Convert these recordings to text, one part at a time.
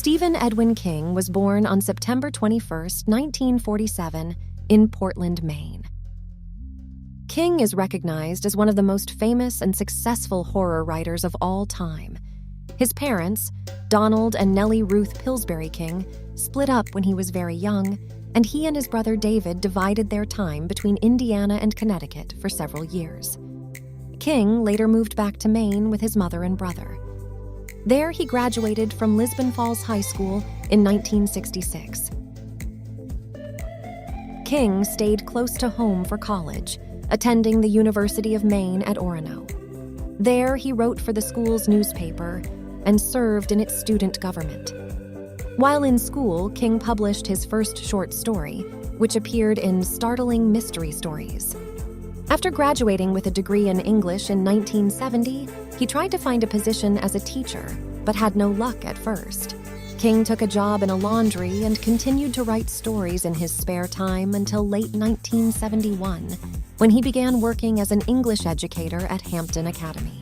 Stephen Edwin King was born on September 21, 1947, in Portland, Maine. King is recognized as one of the most famous and successful horror writers of all time. His parents, Donald and Nellie Ruth Pillsbury King, split up when he was very young, and he and his brother David divided their time between Indiana and Connecticut for several years. King later moved back to Maine with his mother and brother. There he graduated from Lisbon Falls High School in 1966. King stayed close to home for college, attending the University of Maine at Orono. There he wrote for the school's newspaper and served in its student government. While in school, King published his first short story, which appeared in Startling Mystery Stories. After graduating with a degree in English in 1970, he tried to find a position as a teacher, but had no luck at first. King took a job in a laundry and continued to write stories in his spare time until late 1971, when he began working as an English educator at Hampton Academy.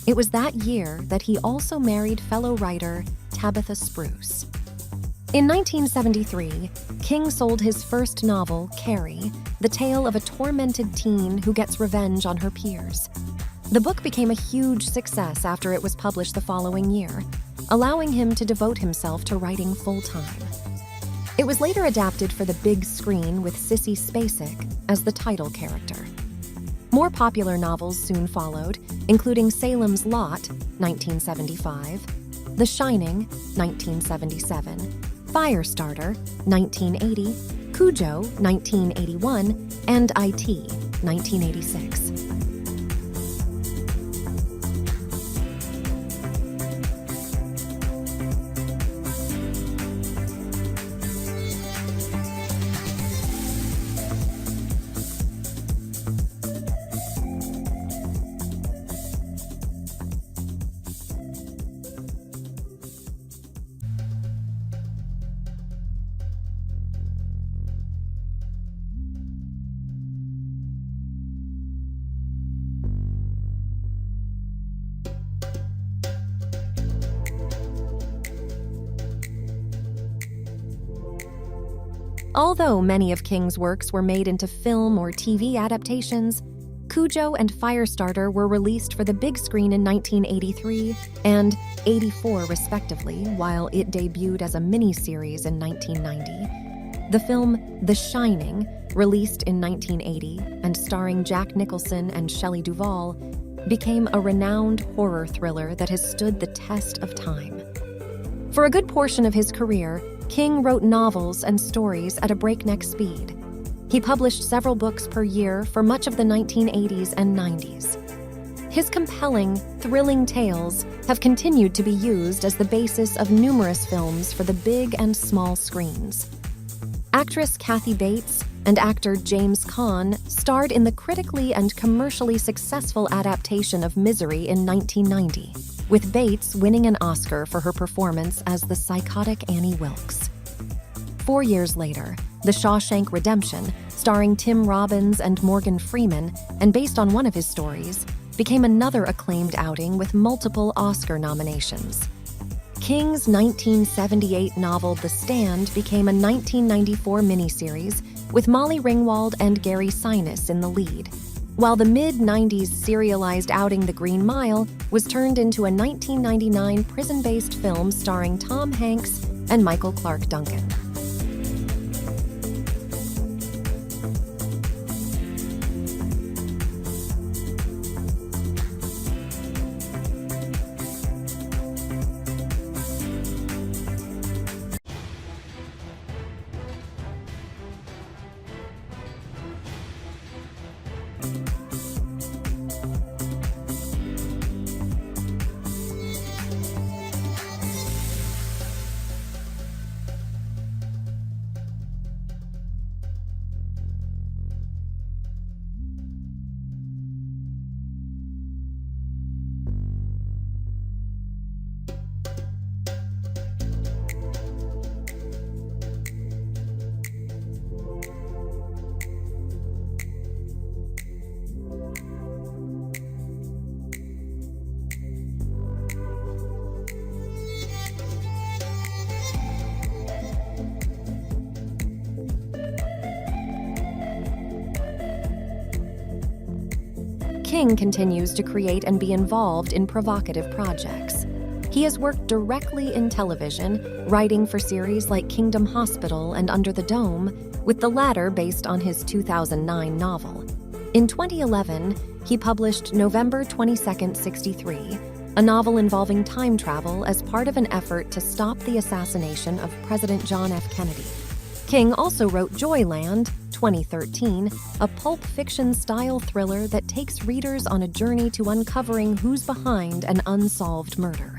It was that year that he also married fellow writer Tabitha Spruce. In 1973, King sold his first novel, Carrie, the tale of a tormented teen who gets revenge on her peers. The book became a huge success after it was published the following year, allowing him to devote himself to writing full-time. It was later adapted for the big screen with Sissy Spacek as the title character. More popular novels soon followed, including Salem's Lot, 1975, The Shining, 1977, Firestarter, 1980, Cujo, 1981, and IT, 1986. Although many of King's works were made into film or TV adaptations, Cujo and Firestarter were released for the big screen in 1983 and '84 respectively, while it debuted as a miniseries in 1990. The film The Shining, released in 1980 and starring Jack Nicholson and Shelley Duvall, became a renowned horror thriller that has stood the test of time. For a good portion of his career, King wrote novels and stories at a breakneck speed. He published several books per year for much of the 1980s and 90s. His compelling, thrilling tales have continued to be used as the basis of numerous films for the big and small screens. Actress Kathy Bates and actor James Caan starred in the critically and commercially successful adaptation of Misery in 1990, with Bates winning an Oscar for her performance as the psychotic Annie Wilkes. 4 years later, The Shawshank Redemption, starring Tim Robbins and Morgan Freeman, and based on one of his stories, became another acclaimed outing with multiple Oscar nominations. King's 1978 novel The Stand became a 1994 miniseries with Molly Ringwald and Gary Sinise in the lead, while the mid-90s serialized outing The Green Mile was turned into a 1999 prison-based film starring Tom Hanks and Michael Clarke Duncan. King continues to create and be involved in provocative projects. He has worked directly in television, writing for series like Kingdom Hospital and Under the Dome, with the latter based on his 2009 novel. In 2011, he published November 22, 63, a novel involving time travel as part of an effort to stop the assassination of President John F. Kennedy. King also wrote Joyland, 2013, a pulp fiction-style thriller that takes readers on a journey to uncovering who's behind an unsolved murder.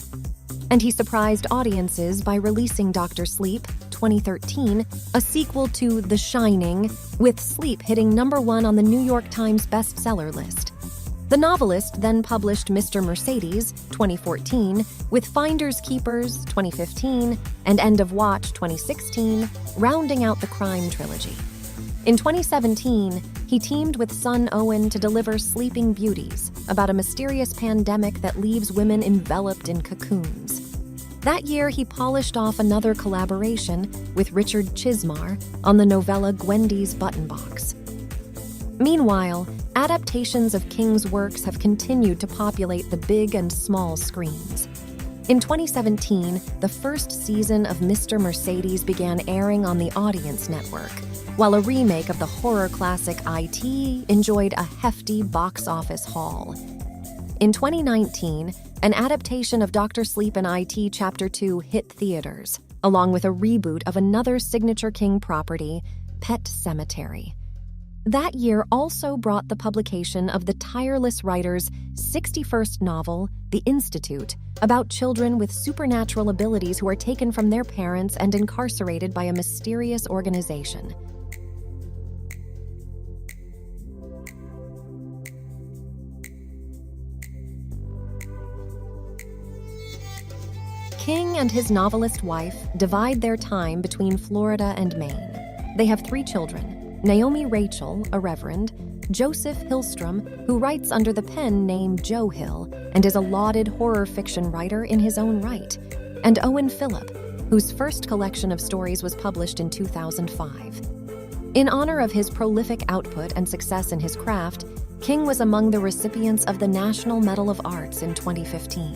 And he surprised audiences by releasing Dr. Sleep, 2013, a sequel to The Shining, with Sleep hitting #1 on the New York Times bestseller list. The novelist then published Mr. Mercedes, 2014, with Finders Keepers, 2015, and End of Watch, 2016, rounding out the crime trilogy. In 2017, he teamed with son Owen to deliver Sleeping Beauties, about a mysterious pandemic that leaves women enveloped in cocoons. That year, he polished off another collaboration with Richard Chismar on the novella Gwendy's Button Box. Meanwhile, adaptations of King's works have continued to populate the big and small screens. In 2017, the first season of Mr. Mercedes began airing on the Audience Network, while a remake of the horror classic IT enjoyed a hefty box office haul. In 2019, an adaptation of Dr. Sleep and IT Chapter 2 hit theaters, along with a reboot of another signature King property, Pet Sematary. That year also brought the publication of the tireless writer's 61st novel, The Institute, about children with supernatural abilities who are taken from their parents and incarcerated by a mysterious organization. King and his novelist wife divide their time between Florida and Maine. They have 3 children: Naomi Rachel, a reverend; Joseph Hillstrom, who writes under the pen name Joe Hill and is a lauded horror fiction writer in his own right; and Owen Phillip, whose first collection of stories was published in 2005. In honor of his prolific output and success in his craft, King was among the recipients of the National Medal of Arts in 2015.